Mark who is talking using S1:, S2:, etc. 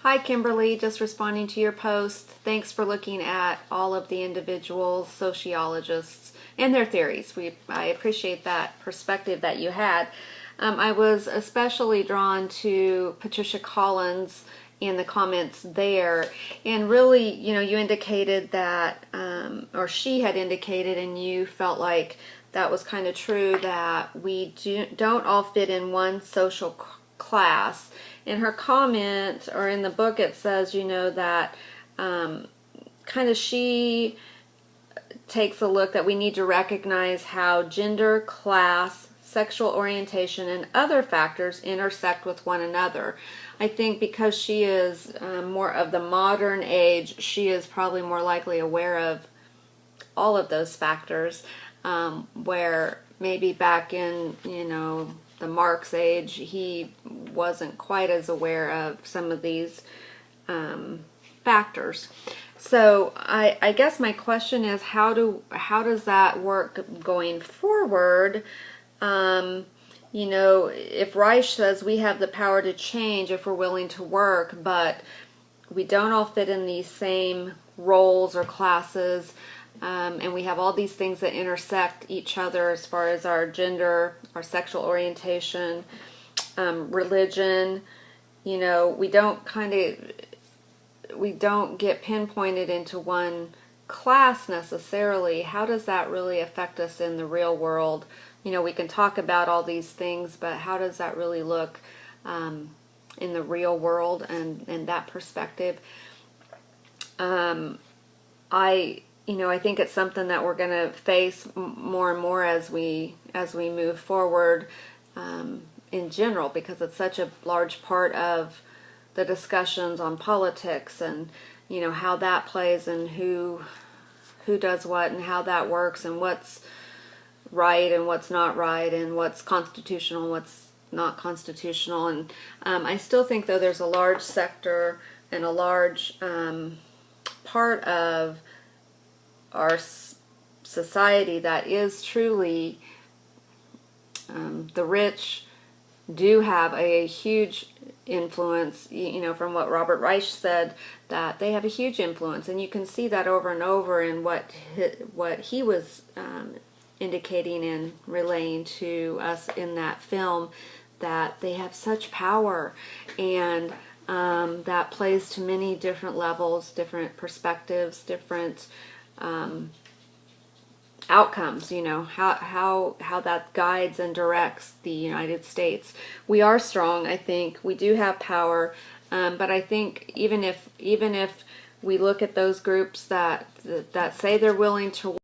S1: Hi, Kimberly. Just responding to your post. Thanks for looking at all of the individual sociologists and their theories. I appreciate that perspective that you had. I was especially drawn to Patricia Collins in the comments there, and really, you indicated that, or she had indicated, and you felt like that was kind of true, that don't all fit in one social class. In her comment, or in the book, it says, that kind of she takes a look that we need to recognize how gender, class, sexual orientation, and other factors intersect with one another. I think because she is more of the modern age, she is probably more likely aware of all of those factors, where maybe back in, the Marx age, he wasn't quite as aware of some of these factors. So I guess my question is, how does that work going forward? If Reich says we have the power to change if we're willing to work, but we don't all fit in these same roles or classes, and we have all these things that intersect each other as far as our gender, our sexual orientation, religion. We don't get pinpointed into one class necessarily. How does that really affect us in the real world? We can talk about all these things, but how does that really look in the real world and that perspective? I think it's something that we're going to face more and more as we move forward, in general, because it's such a large part of the discussions on politics, and how that plays, and who does what, and how that works, and what's right and what's not right, and what's constitutional and what's not constitutional. And I still think, though, there's a large sector and a large part of our society that is truly, the rich do have a huge influence, from what Robert Reich said, that they have a huge influence, and you can see that over and over in what he was indicating and relaying to us in that film, that they have such power, and that plays to many different levels, different perspectives, different outcomes, how that guides and directs the United States. We are strong, I think. We do have power, but I think even if we look at those groups that say they're willing to